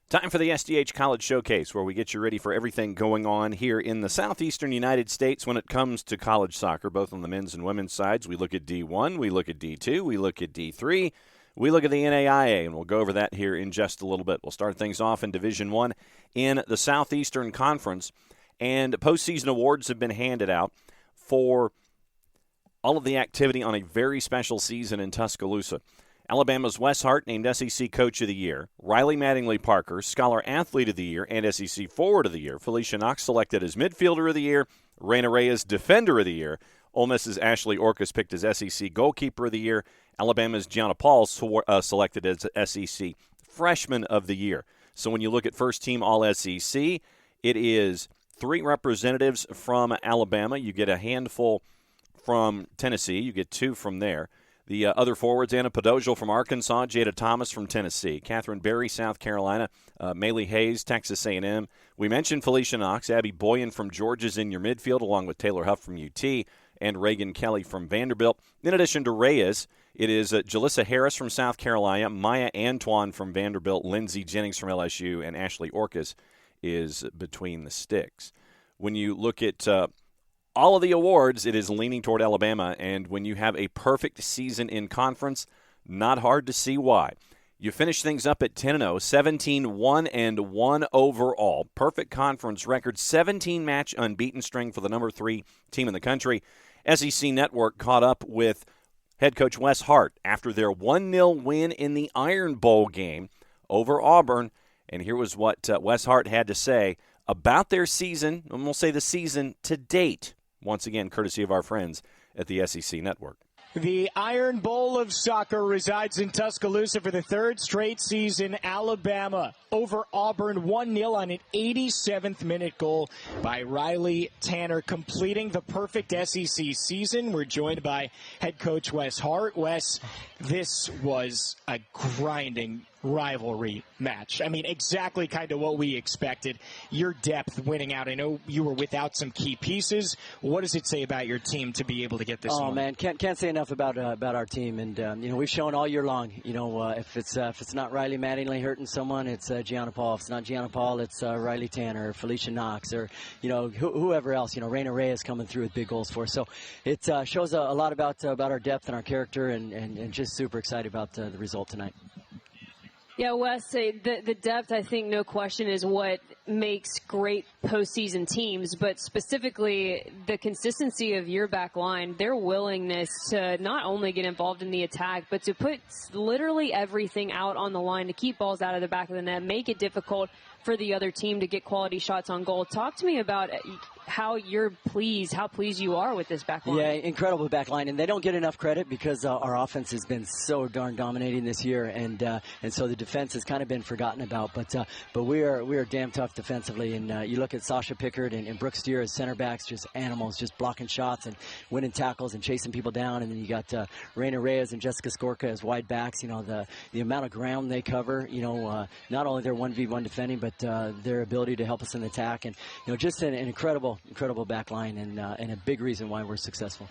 Time for the SDH College Showcase, where we get you ready for everything going on here in the southeastern United States when it comes to college soccer, both on the men's and women's sides. We look at D1, we look at D2, we look at D3, we look at the NAIA, and we'll go over that here in just a little bit. We'll start things off in Division I in the Southeastern Conference, and postseason awards have been handed out for all of the activity on a very special season in Tuscaloosa. Alabama's Wes Hart named SEC Coach of the Year. Riley Mattingly Parker, Scholar Athlete of the Year and SEC Forward of the Year. Felicia Knox selected as Midfielder of the Year. Raina Reyes Defender of the Year. Ole Miss's Ashley Orcus picked as SEC Goalkeeper of the Year. Alabama's Gianna Paul selected as SEC Freshman of the Year. So when you look at first team All-SEC, it is 3 representatives from Alabama. You get a handful from Tennessee. You get 2 from there. The other forwards, Anna Padojal from Arkansas, Jada Thomas from Tennessee, Catherine Berry, South Carolina, Maylee Hayes, Texas A&M. We mentioned Felicia Knox. Abby Boyan from Georgia's in your midfield, along with Taylor Huff from UT and Reagan Kelly from Vanderbilt. In addition to Reyes, it is Jalissa Harris from South Carolina, Maya Antoine from Vanderbilt, Lindsey Jennings from LSU, and Ashley Orcus is between the sticks. When you look at all of the awards, it is leaning toward Alabama, and when you have a perfect season in conference, not hard to see why. You finish things up at 10-0, 17-1-1 overall. Perfect conference record, 17-match unbeaten string for the number 3 team in the country. SEC Network caught up with head coach Wes Hart after their 1-0 win in the Iron Bowl game over Auburn, and here was what Wes Hart had to say about their season, and we'll say the season to date. Once again, courtesy of our friends at the SEC Network. The Iron Bowl of soccer resides in Tuscaloosa for the 3rd straight season. Alabama over Auburn 1-0 on an 87th minute goal by Riley Tanner, completing the perfect SEC season. We're joined by head coach Wes Hart. Wes, this was a grinding rivalry match. I mean, exactly kind of what we expected. Your depth winning out. I know you were without some key pieces. What does it say about your team to be able to get this one? Oh, man, can't say enough about our team. And, we've shown all year long, if it's not Riley Mattingly hurting someone, it's Gianna Paul. If it's not Gianna Paul, it's Riley Tanner or Felicia Knox or, whoever else. Raina Reyes coming through with big goals for us. So it shows a lot about our depth and our character and just super excited about the result tonight. Yeah, Wes, the depth, I think, no question, is what makes great postseason teams, but specifically the consistency of your back line, their willingness to not only get involved in the attack, but to put literally everything out on the line to keep balls out of the back of the net, make it difficult for the other team to get quality shots on goal. Talk to me about how pleased you are with this back line. Yeah, incredible back line, and they don't get enough credit because our offense has been so darn dominating this year, and so the defense has kind of been forgotten about. But we are damn tough defensively, and you look at Sasha Pickard and Brooke Steer as center backs, just animals, just blocking shots and winning tackles and chasing people down, and then you got Raina Reyes and Jessica Skorka as wide backs. The amount of ground they cover, not only their 1v1 defending, but their ability to help us in the attack, and just an incredible back line, and a big reason why we're successful.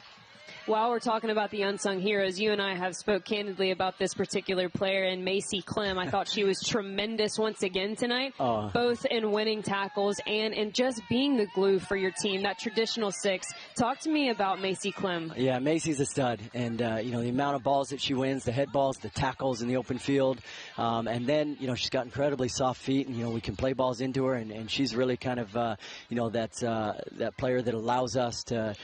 While we're talking about the unsung heroes, you and I have spoke candidly about this particular player, and Macy Clem. I thought she was tremendous once again tonight, both in winning tackles and in just being the glue for your team, that traditional 6. Talk to me about Macy Clem. Yeah, Macy's a stud, and the amount of balls that she wins, the head balls, the tackles in the open field, and then she's got incredibly soft feet, and we can play balls into her, and she's really kind of that player that allows us to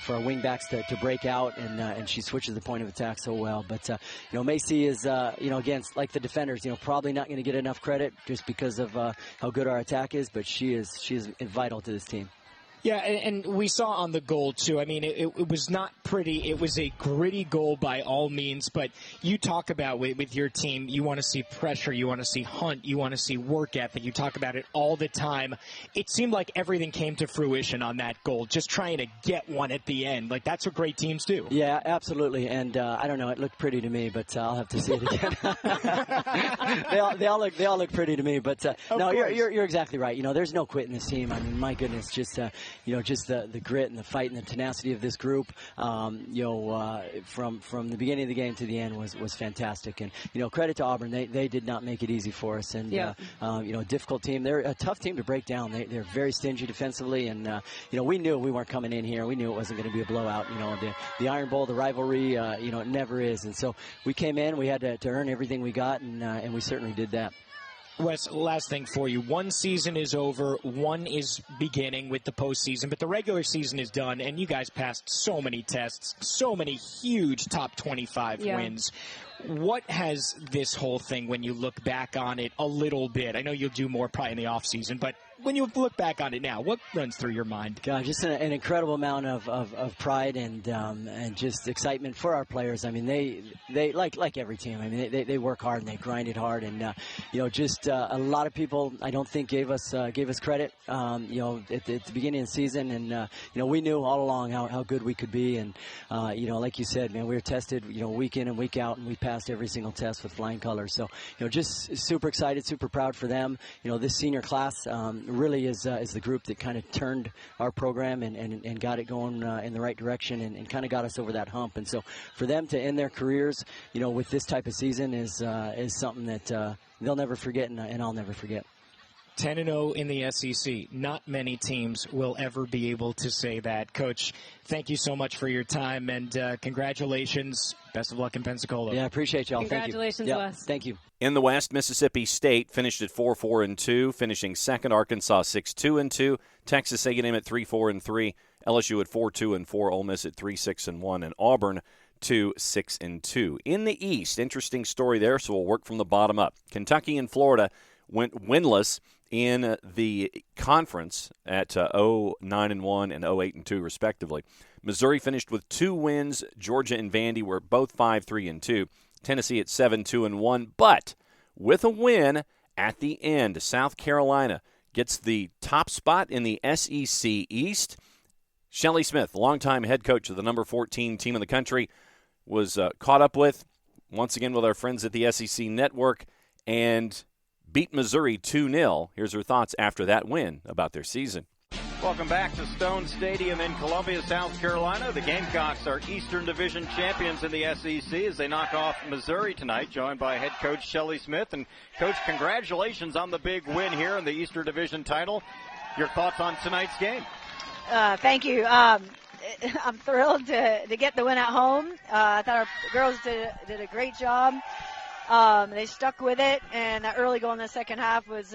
for our wing backs to break out, and she switches the point of attack so well. But Macy is again, like the defenders, probably not going to get enough credit just because of how good our attack is, but she is vital to this team. Yeah, and we saw on the goal, too. I mean, it was not pretty. It was a gritty goal by all means. But you talk about with your team, you want to see pressure, you want to see hunt, you want to see work ethic. You talk about it all the time. It seemed like everything came to fruition on that goal, just trying to get one at the end. Like, that's what great teams do. Yeah, absolutely. And I don't know, it looked pretty to me, but I'll have to see it again. they all look pretty to me. But no, you're exactly right. There's no quit in this team. I mean, my goodness, just the grit and the fight and the tenacity of this group. from the beginning of the game to the end was fantastic. And credit to Auburn, they did not make it easy for us. And difficult team. They're a tough team to break down. They're very stingy defensively, and we knew we weren't coming in here. We knew it wasn't going to be a blowout. The Iron Bowl, the rivalry, it never is. And so we came in. We had to earn everything we got, and we certainly did that. Wes, last thing for you. One season is over, one is beginning with the postseason, but the regular season is done, and you guys passed so many tests, so many huge top 25 wins. What has this whole thing, when you look back on it a little bit, I know you'll do more probably in the offseason, but when you look back on it now, what runs through your mind? God, just an incredible amount of pride and just excitement for our players. I mean, they like every team. I mean, they work hard and they grind it hard, and just a lot of people I don't think gave us credit. At the beginning of the season, and we knew all along how good we could be, and like you said, man, we were tested week in and week out, and we passed every single test with flying colors. So just super excited, super proud for them. This senior class really is the group that kind of turned our program and got it going in the right direction and kind of got us over that hump. And so for them to end their careers, with this type of season is something that they'll never forget, and I'll never forget. 10-0 in the SEC. Not many teams will ever be able to say that. Coach, thank you so much for your time, and congratulations. Best of luck in Pensacola. Yeah, I appreciate y'all. Congratulations, Thank you. Wes. Thank you. In the West, Mississippi State finished at 4-4-2, finishing second. Arkansas 6-2-2. Texas A&M at 3-4-3. LSU at 4-2-4. Ole Miss at 3-6-1, and Auburn 2-6-2. In the East, interesting story there. So we'll work from the bottom up. Kentucky and Florida went winless in the conference at 0-9-1 and 0-8-2 respectively. Missouri finished with 2 wins. Georgia and Vandy were both 5-3-2. Tennessee at 7-2-1, but with a win at the end, South Carolina gets the top spot in the SEC East. Shelley Smith, longtime head coach of the number 14 team in the country, was caught up with, once again with our friends at the SEC Network, and beat Missouri 2-0. Here's her thoughts after that win about their season. Welcome back to Stone Stadium in Columbia, South Carolina. The Gamecocks are Eastern Division champions in the SEC as they knock off Missouri tonight, joined by head coach Shelley Smith. And, Coach, congratulations on the big win here in the Eastern Division title. Your thoughts on tonight's game? Thank you. I'm thrilled to get the win at home. I thought our girls did a great job. They stuck with it, and that early goal in the second half was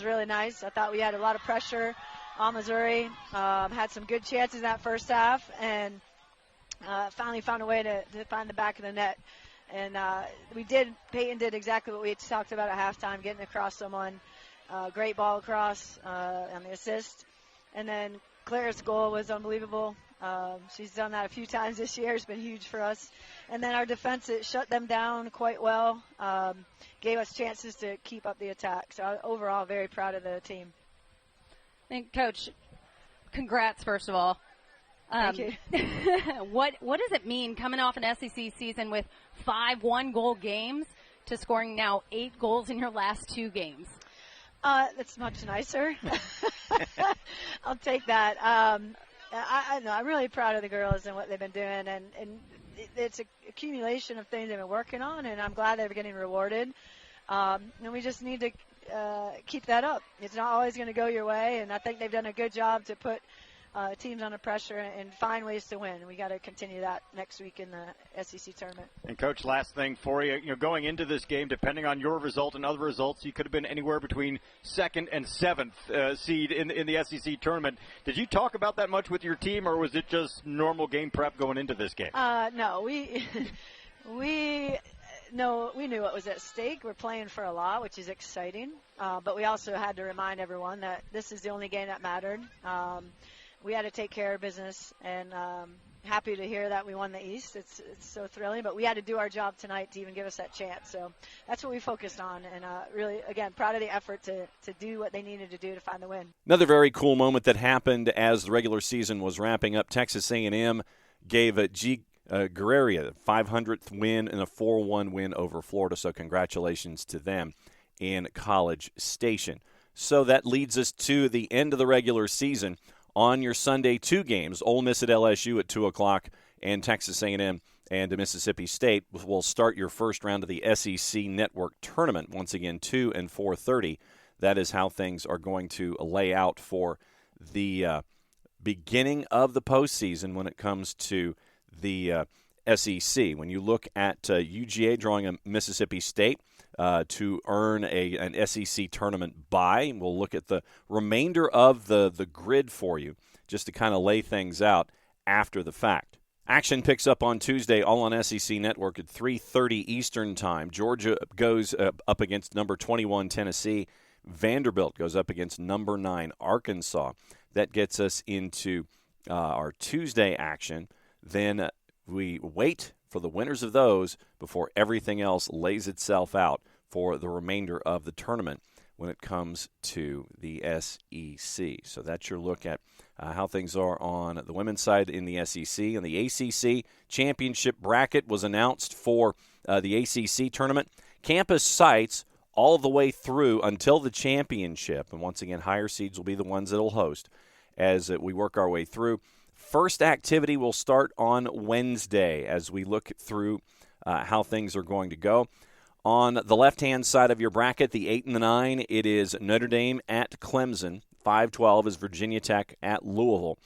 really nice. I thought we had a lot of pressure on Missouri, had some good chances in that first half, and finally found a way to find the back of the net. And Peyton did exactly what we had talked about at halftime, getting across someone. Great ball across on the assist. And then Claire's goal was unbelievable. She's done that a few times this year. It's been huge for us. And then our defense, it shut them down quite well, gave us chances to keep up the attack. So overall, very proud of the team. And Coach, congrats, first of all. Thank you. What does it mean coming off an SEC season with 5 one-goal games to scoring now 8 goals in your last 2 games? That's much nicer. I'll take that. I know I'm really proud of the girls and what they've been doing, and it's an accumulation of things they've been working on, and I'm glad they're getting rewarded. And we just need to keep that up. It's not always going to go your way, and I think they've done a good job to put teams under pressure and find ways to win. We got to continue that next week in the SEC tournament. And Coach, last thing for you, going into this game, depending on your result and other results, you could have been anywhere between 2nd and 7th seed in the SEC tournament. Did you talk about that much with your team, or was it just normal game prep going into this game? No, we knew what was at stake. We're playing for a lot, which is exciting. But we also had to remind everyone that this is the only game that mattered. We had to take care of business, and happy to hear that we won the East. It's so thrilling, but we had to do our job tonight to even give us that chance. So that's what we focused on, and really, again, proud of the effort to do what they needed to do to find the win. Another very cool moment that happened as the regular season was wrapping up. Texas A&M gave Guerrera 500th win and a 4-1 win over Florida, so congratulations to them in College Station. So that leads us to the end of the regular season. On your Sunday, 2 games, Ole Miss at LSU at 2 o'clock and Texas A&M and Mississippi State will start your first round of the SEC Network Tournament. Once again, 2 and 4:30. That is how things are going to lay out for the beginning of the postseason when it comes to the SEC. When you look at UGA drawing a Mississippi State to earn an SEC tournament bye, we'll look at the remainder of the grid for you just to kind of lay things out after the fact. Action picks up on Tuesday, all on SEC Network at 3:30 Eastern Time. Georgia goes up against number 21 Tennessee. Vanderbilt goes up against number 9 Arkansas. That gets us into our Tuesday action. Then we wait for the winners of those before everything else lays itself out for the remainder of the tournament when it comes to the SEC. So that's your look at how things are on the women's side in the SEC. And the ACC championship bracket was announced for the ACC tournament. Campus sites all the way through until the championship. And once again, higher seeds will be the ones that will host as we work our way through. First activity will start on Wednesday as we look through how things are going to go. On the left-hand side of your bracket, the 8 and the 9, it is Notre Dame at Clemson. 5-12 is Virginia Tech at Louisville.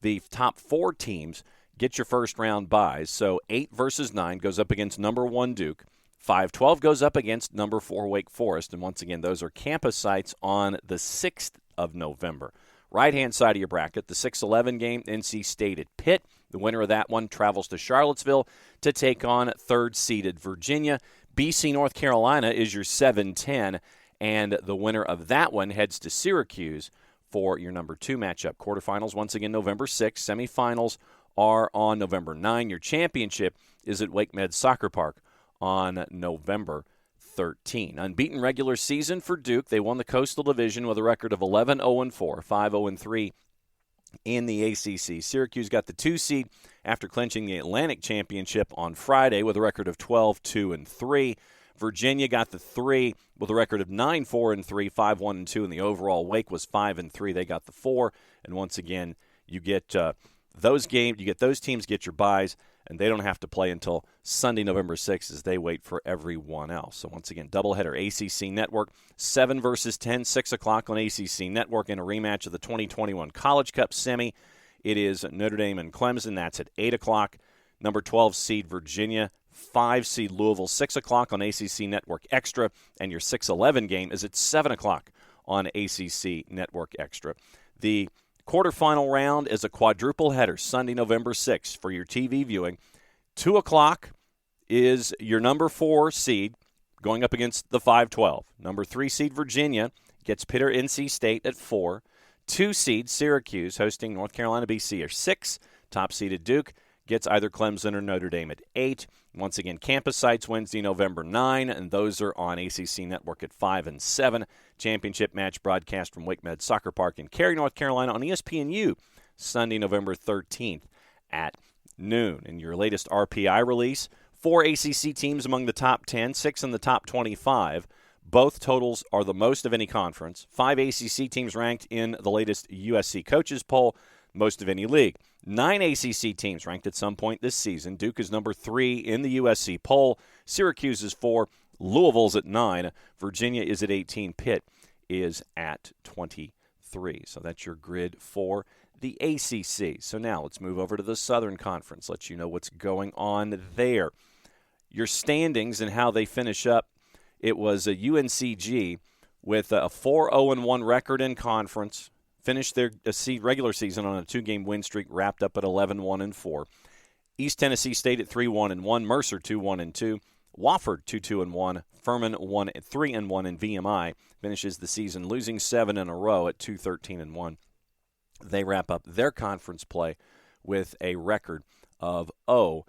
The top 4 teams get your first-round byes. So 8 versus 9 goes up against number 1 Duke. 5-12 goes up against number 4 Wake Forest. And once again, those are campus sites on the 6th of November. Right-hand side of your bracket, the 6-11 game, NC State at Pitt. The winner of that one travels to Charlottesville to take on third-seeded Virginia. BC North Carolina is your 7-10, and the winner of that one heads to Syracuse for your number 2 matchup. Quarterfinals, once again, November 6th. Semifinals are on November 9. Your championship is at Wake Med Soccer Park on November 13. Unbeaten regular season for Duke. They won the Coastal Division with a record of 11-0-4, 5-0-3 in the ACC. Syracuse got the 2 seed after clinching the Atlantic Championship on Friday with a record of 12-2-3. Virginia got the 3 with a record of 9-4-3, 5-1-2, and the overall. Wake was 5-3. They got the 4. And once again, you get those games. You get those teams get your byes, and they don't have to play until Sunday, November 6th, as they wait for everyone else. So once again, doubleheader ACC Network, 7 versus 10, 6 o'clock on ACC Network in a rematch of the 2021 College Cup semi. It is Notre Dame and Clemson. That's at 8 o'clock. Number 12 seed Virginia, 5 seed Louisville, 6 o'clock on ACC Network Extra. And your 6-11 game is at 7 o'clock on ACC Network Extra. The quarterfinal round is a quadruple header, Sunday, November 6th for your TV viewing. 2 o'clock is your number 4 seed going up against the 5-12. Number 3 seed Virginia gets Pitt or NC State at 4. 2 seed Syracuse hosting North Carolina BC at 6. Top seeded Duke gets either Clemson or Notre Dame at 8. Once again, campus sites Wednesday, November 9, and those are on ACC Network at 5 and 7. Championship match broadcast from Wake Med Soccer Park in Cary, North Carolina on ESPNU Sunday, November 13th at noon. In your latest RPI release, 4 ACC teams among the top 10, 6 in the top 25. Both totals are the most of any conference. 5 ACC teams ranked in the latest USC coaches poll, most of any league. 9 ACC teams ranked at some point this season. Duke is number 3 in the USC poll. Syracuse is 4. Louisville's at 9. Virginia is at 18. Pitt is at 23. So that's your grid for the ACC. So now let's move over to the Southern Conference. Let you know what's going on there. Your standings and how they finish up. It was a UNCG with a 4-0-1 record in conference. Finished their regular season on a 2-game win streak, wrapped up at 11-1-4. East Tennessee State at 3-1-1. Mercer 2-1-2. Wofford 2-2-1. Furman 3-1, and VMI finishes the season losing 7 in a row at 2-13-1. They wrap up their conference play with a record of 0-5.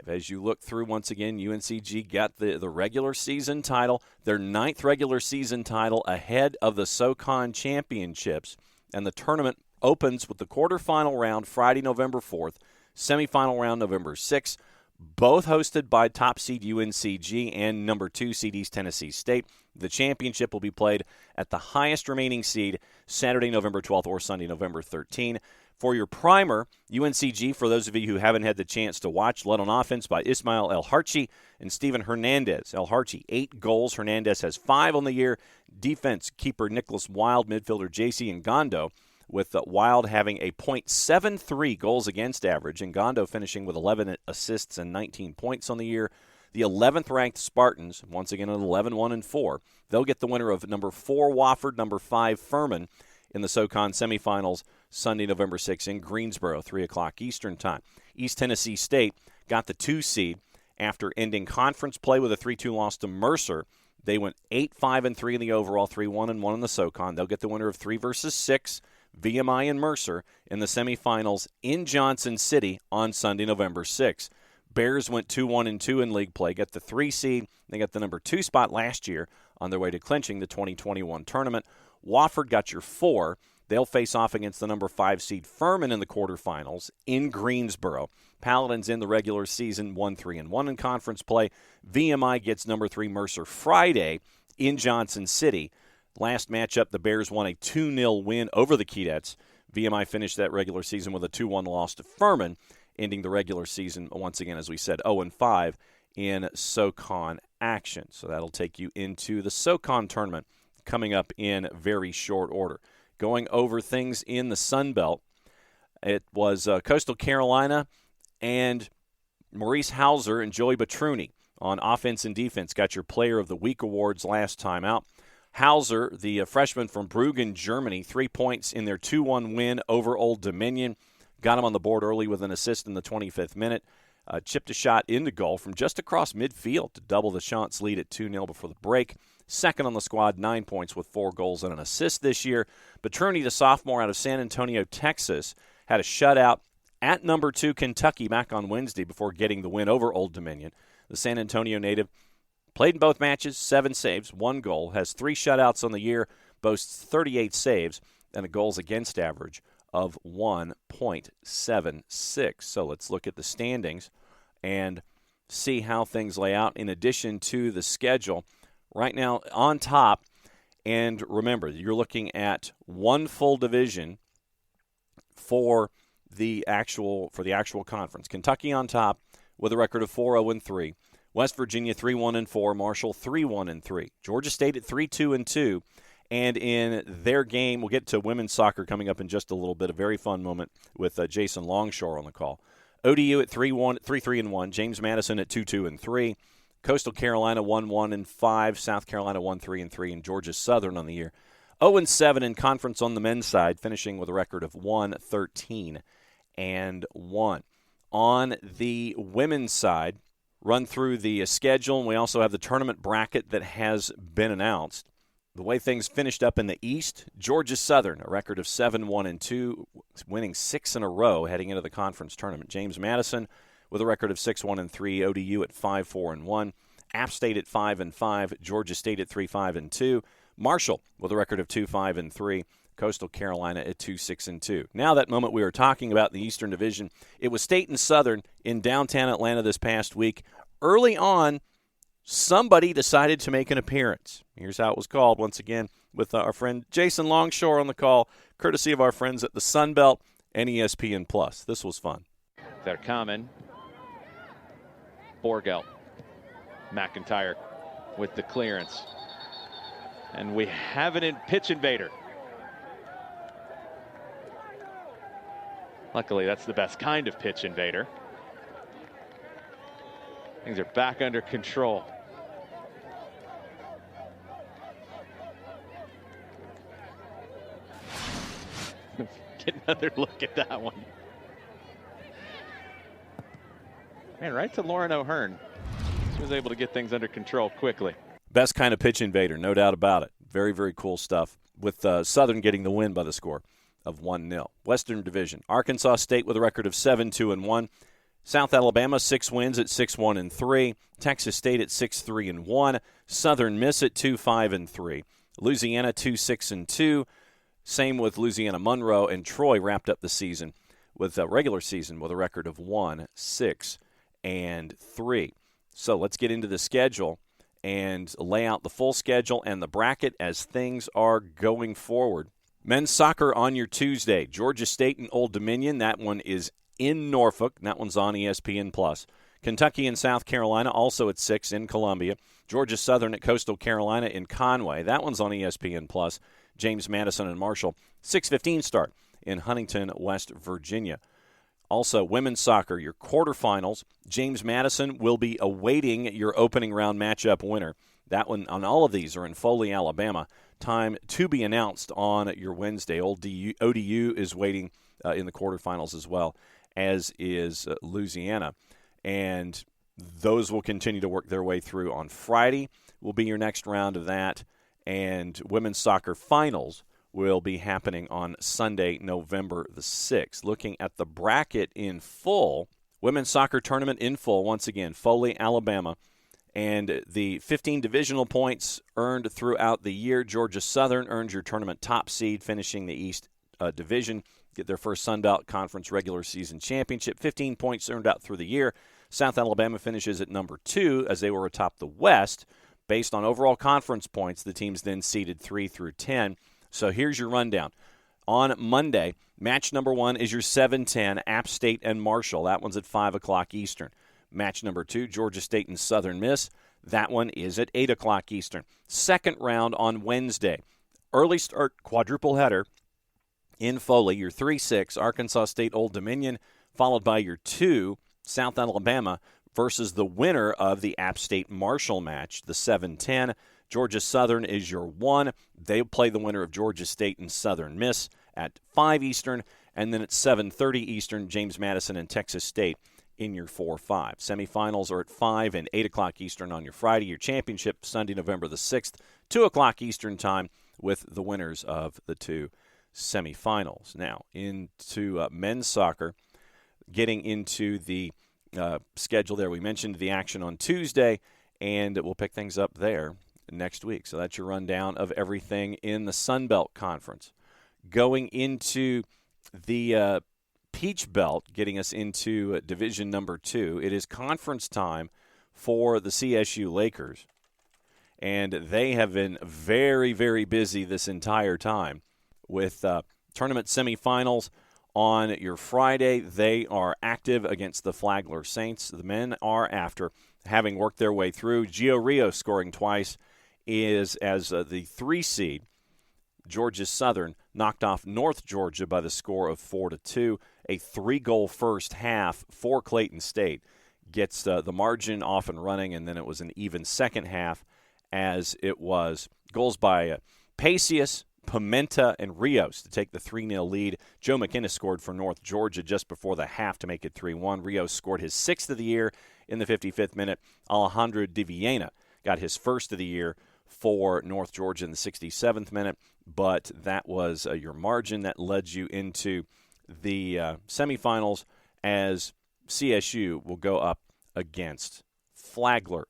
As you look through, once again, UNCG got the regular season title, their 9th regular season title ahead of the SoCon Championships. And the tournament opens with the quarterfinal round Friday, November 4th, semifinal round November 6th, both hosted by top seed UNCG and number 2 seed East Tennessee State. The championship will be played at the highest remaining seed Saturday, November 12th or Sunday, November 13th. For your primer, UNCG, for those of you who haven't had the chance to watch, led on offense by Ismail El Harchi and Steven Hernandez. El Harchi, 8 goals. Hernandez has 5 on the year. Defense, keeper Nicholas Wild, midfielder JC Ngondo, with Wild having a .73 goals against average, and Ngondo finishing with 11 assists and 19 points on the year. The 11th-ranked Spartans, once again at 11-1-4, they'll get the winner of number 4 Wofford, number 5 Furman in the SoCon semifinals Sunday, November 6th in Greensboro, 3 o'clock Eastern Time. East Tennessee State got the 2 seed after ending conference play with a 3-2 loss to Mercer. They went 8-5-3 in the overall, 3-1-1 in the SoCon. They'll get the winner of 3 versus 6, VMI and Mercer, in the semifinals in Johnson City on Sunday, November 6th. Bears went 2-1-2 in league play, got the 3 seed. They got the number 2 spot last year on their way to clinching the 2021 tournament. Wofford got your 4. They'll face off against the number 5 seed Furman in the quarterfinals in Greensboro. Paladins in the regular season 1-3-1 in conference play. VMI gets number 3 Mercer Friday in Johnson City. Last matchup, the Bears won a 2-0 win over the Keydets. VMI finished that regular season with a 2-1 loss to Furman, ending the regular season, once again, as we said, 0-5 in SoCon action. So that'll take you into the SoCon tournament coming up in very short order. Going over things in the Sun Belt, it was Coastal Carolina and Maurice Hauser and Joey Batruni on offense and defense. Got your Player of the Week awards last time out. Hauser, the freshman from Bruggen, Germany, 3 points in their 2-1 win over Old Dominion. Got him on the board early with an assist in the 25th minute. Chipped a shot into goal from just across midfield to double the Chants' lead at 2-0 before the break. Second on the squad, 9 points with 4 goals and an assist this year. Batruni, the sophomore out of San Antonio, Texas, had a shutout at number 2 Kentucky back on Wednesday before getting the win over Old Dominion. The San Antonio native played in both matches, 7 saves, 1 goal, has 3 shutouts on the year, boasts 38 saves, and a goals against average of 1.76. So let's look at the standings and see how things lay out in addition to the schedule. Right now on top, and remember, you're looking at one full division for the actual conference. Kentucky on top with a record of 4-0-3. West Virginia 3-1-4. Marshall 3-1-3. Georgia State at 3-2-2. And in their game, we'll get to women's soccer coming up in just a little bit. A very fun moment with Jason Longshore on the call. ODU at 3-3-1. James Madison at 2-2-3. Coastal Carolina 1-1-5. South Carolina 1-3-3. And Georgia Southern on the year 0-7 in conference on the men's side, finishing with a record of 1-13-1. On the women's side, run through the schedule, and we also have the tournament bracket that has been announced. The way things finished up in the East, Georgia Southern, a record of 7-1-2, winning 6 in a row heading into the conference tournament. James Madison with a record of 6-1-3, ODU at 5-4-1, App State at 5-5, Georgia State at 3-5-2, Marshall with a record of 2-5-3, Coastal Carolina at 2-6-2. Now that moment we were talking about in the Eastern Division, it was State and Southern in downtown Atlanta this past week. Early on, somebody decided to make an appearance. Here's how it was called, once again, with our friend Jason Longshore on the call, courtesy of our friends at the Sun Belt and ESPN+. This was fun. They're coming. Borgel. McIntyre with the clearance. And we have an pitch invader. Luckily, that's the best kind of pitch invader. Things are back under control. Get another look at that one. Man, right to Lauren O'Hearn. She was able to get things under control quickly. Best kind of pitch invader, no doubt about it. Very, very cool stuff, with Southern getting the win by the score of 1-0. Western Division, Arkansas State with a record of 7-2-1. South Alabama, 6 wins at 6-1-3. Texas State at 6-3-1. Southern Miss at 2-5-3. Louisiana 2-6-2. Same with Louisiana Monroe, and Troy wrapped up the season with a regular season with a record of 1-6-3. So let's get into the schedule and lay out the full schedule and the bracket as things are going forward. Men's soccer on your Tuesday. Georgia State and Old Dominion. That one is in Norfolk. That one's on ESPN+. Kentucky and South Carolina also at 6 in Columbia. Georgia Southern at Coastal Carolina in Conway. That one's on ESPN+. James Madison and Marshall. 6:15 start in Huntington, West Virginia. Also, women's soccer, your quarterfinals. James Madison will be awaiting your opening round matchup winner. That one, on all of these, are in Foley, Alabama. Time to be announced on your Wednesday. ODU is waiting in the quarterfinals as well, as is Louisiana. And those will continue to work their way through. On Friday will be your next round of that. And women's soccer finals will be happening on Sunday, November the 6th. Looking at the bracket in full, women's soccer tournament in full, once again, Foley, Alabama. And the 15 divisional points earned throughout the year. Georgia Southern earns your tournament top seed, finishing the East Division, get their first Sun Belt Conference regular season championship. 15 points earned out through the year. South Alabama finishes at number 2 as they were atop the West. Based on overall conference points, the teams then seeded 3 through 10. So here's your rundown. On Monday, match number 1 is your 7-10 App State and Marshall. That one's at 5 o'clock Eastern. Match number 2, Georgia State and Southern Miss. That one is at 8 o'clock Eastern. Second round on Wednesday. Early start quadruple header in Foley. Your 3-6 Arkansas State Old Dominion, followed by your 2 South Alabama versus the winner of the App State Marshall match, the 7-10. Georgia Southern is your 1. They'll play the winner of Georgia State and Southern Miss at 5 Eastern. And then at 7:30 Eastern, James Madison and Texas State in your 4-5. Semifinals are at 5 and 8 o'clock Eastern on your Friday. Your championship, Sunday, November the 6th, 2 o'clock Eastern time with the winners of the 2 semifinals. Now, into men's soccer, getting into the schedule there. We mentioned the action on Tuesday, and we'll pick things up there next week. So that's your rundown of everything in the Sun Belt Conference. Going into the Peach Belt, getting us into Division number 2, it is conference time for the CSU Lakers. And they have been very, very busy this entire time with tournament semifinals. On your Friday, they are active against the Flagler Saints. The men are, after having worked their way through. Gio Rios scoring twice is as the 3 seed. Georgia Southern knocked off North Georgia by the score of 4-2. A 3-goal first half for Clayton State gets the margin off and running, and then it was an even second half as it was goals by Pacius, Pimenta, and Rios to take the 3-0 lead. Joe McInnes scored for North Georgia just before the half to make it 3-1. Rios scored his 6th of the year in the 55th minute. Alejandro Di Viena got his 1st of the year for North Georgia in the 67th minute, but that was your margin that led you into the semifinals as CSU will go up against Flagler.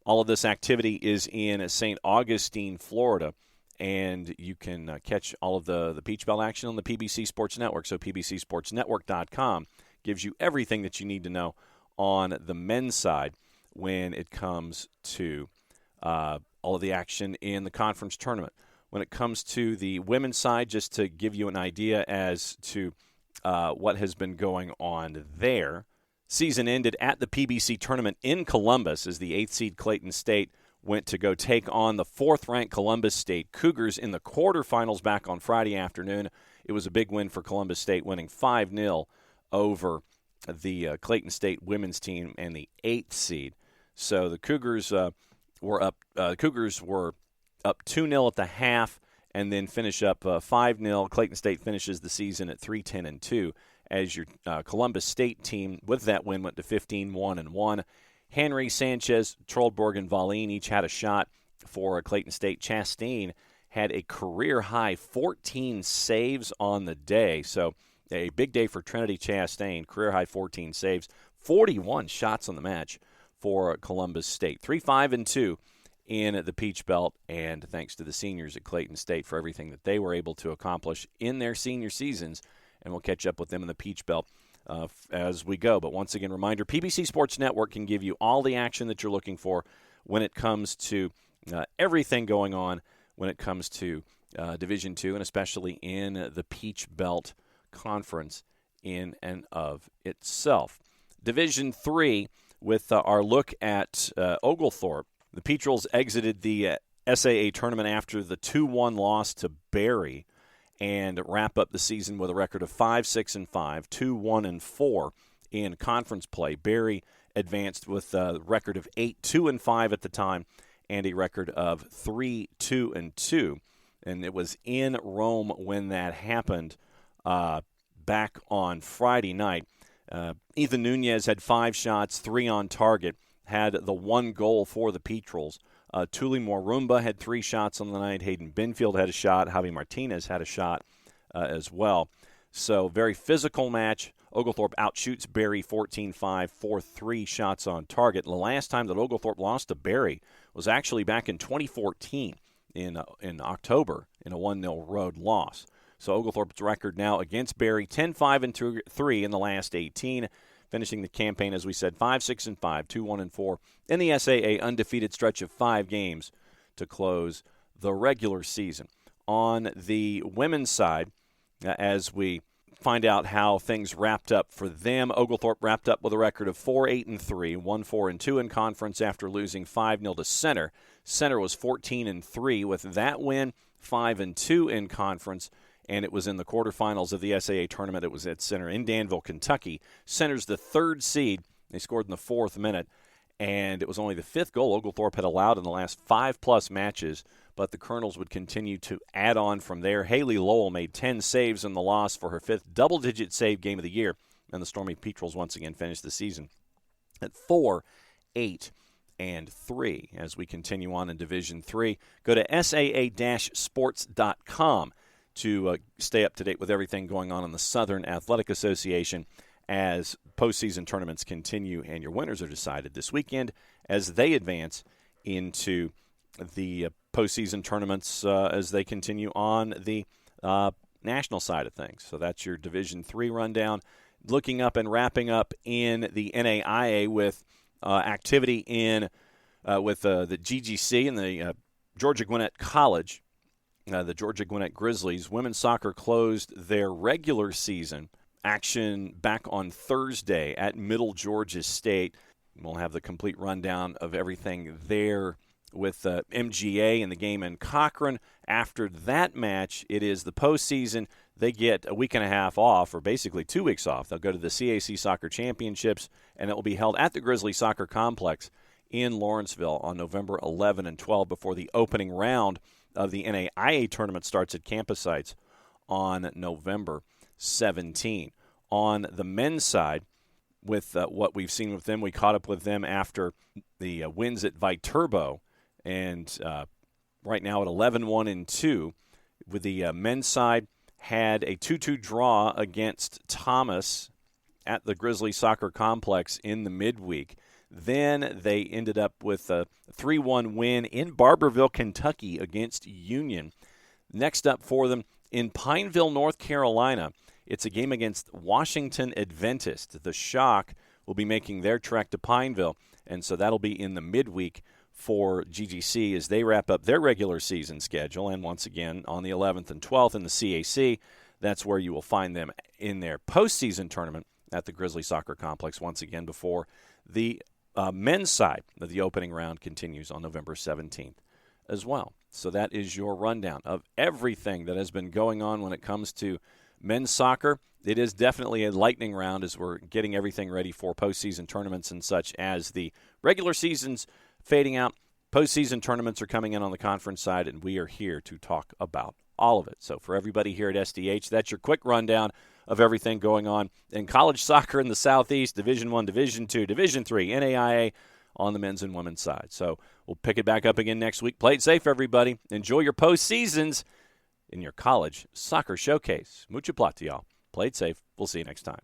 All of this activity is in St. Augustine, Florida. And you can catch all of the Peach Belt action on the PBC Sports Network. So PBCSportsNetwork.com gives you everything that you need to know on the men's side when it comes to all of the action in the conference tournament. When it comes to the women's side, just to give you an idea as to what has been going on there, season ended at the PBC tournament in Columbus as the 8th seed Clayton State went to go take on the 4th-ranked Columbus State Cougars in the quarterfinals back on Friday afternoon. It was a big win for Columbus State, winning 5-0 over the Clayton State women's team and the 8th seed. So the Cougars were up 2-0 at the half and then finish up 5-0. Clayton State finishes the season at 3-10-2 as your Columbus State team with that win went to 15-1-1. Henry, Sanchez, Troldborg, and Valine each had a shot for Clayton State. Chastain had a career-high 14 saves on the day. So a big day for Trinity Chastain, career-high 14 saves, 41 shots on the match for Columbus State. 3-5-2 in the Peach Belt, and thanks to the seniors at Clayton State for everything that they were able to accomplish in their senior seasons, and we'll catch up with them in the Peach Belt as we go. But once again, reminder, PBC Sports Network can give you all the action that you're looking for when it comes to everything going on when it comes to Division II, and especially in the Peach Belt Conference in and of itself. Division III, with our look at Oglethorpe, the Peatrels exited the SAA tournament after the 2-1 loss to Barry and wrap up the season with a record of 5-6-5, 2-1-4 in conference play. Barry advanced with a record of 8-2-5 at the time and a record of 3-2-2. And it was in Rome when that happened back on Friday night. Ethan Nunez had 5 shots, 3 on target, had the 1 goal for the Peatrels. Tuli Morumba had 3 shots on the night. Hayden Binfield had a shot. Javi Martinez had a shot as well. So very physical match. Oglethorpe outshoots Barry 14-5, 4-3 shots on target. The last time that Oglethorpe lost to Barry was actually back in 2014 in October in a 1-0 road loss. So Oglethorpe's record now against Barry, 10-5-3 in the last 18, finishing the campaign, as we said, 5-6-5, 2-1-4 in the SAA undefeated stretch of 5 games to close the regular season. On the women's side, as we find out how things wrapped up for them, Oglethorpe wrapped up with a record of 4-8-3, 1-4-2 in conference after losing 5-0 to Center. Center was 14-3 with that win, 5-2 in conference, and it was in the quarterfinals of the SAA tournament. It was at Center in Danville, Kentucky. Center's the 3rd seed. They scored in the 4th minute, and it was only the 5th goal Oglethorpe had allowed in the last 5+ matches, but the Colonels would continue to add on from there. Haley Lowell made 10 saves in the loss for her 5th double-digit save game of the year, and the Stormy Peatrels once again finished the season at 4-8-3. As we continue on in Division III, go to saa-sports.com to stay up to date with everything going on in the Southern Athletic Association as postseason tournaments continue and your winners are decided this weekend as they advance into the postseason tournaments as they continue on the national side of things. So that's your Division III rundown. Looking up and wrapping up in the NAIA with activity in with the GGC and the Georgia Gwinnett College. The Georgia Gwinnett Grizzlies. Women's soccer closed their regular season action back on Thursday at Middle Georgia State. We'll have the complete rundown of everything there with MGA and the game in Cochran. After that match, it is the postseason. They get a week and a half off, or basically 2 weeks off. They'll go to the CAC Soccer Championships, and it will be held at the Grizzly Soccer Complex in Lawrenceville on November 11 and 12 before the opening round of the NAIA tournament starts at campus sites on November 17. On the men's side, with what we've seen with them, we caught up with them after the wins at Viterbo, and right now at 11-1-2, with the men's side had a 2-2 draw against Thomas at the Grizzly Soccer Complex in the midweek. Then they ended up with a 3-1 win in Barberville, Kentucky against Union. Next up for them in Pineville, North Carolina, it's a game against Washington Adventist. The Shock will be making their trek to Pineville, and so that'll be in the midweek for GGC as they wrap up their regular season schedule. And once again, on the 11th and 12th in the CAC, that's where you will find them in their postseason tournament at the Grizzly Soccer Complex once again before the men's side of the opening round continues on November 17th as well. So that is your rundown of everything that has been going on when it comes to men's soccer. It is definitely a lightning round as we're getting everything ready for postseason tournaments and such as the regular season's fading out. Postseason tournaments are coming in on the conference side, and we are here to talk about all of it. So for everybody here at SDH, that's your quick rundown of everything going on in college soccer in the Southeast, Division I, Division II, Division III, NAIA on the men's and women's side. So we'll pick it back up again next week. Play it safe, everybody. Enjoy your postseasons in your college soccer showcase. Mucha plata, y'all. Play it safe. We'll see you next time.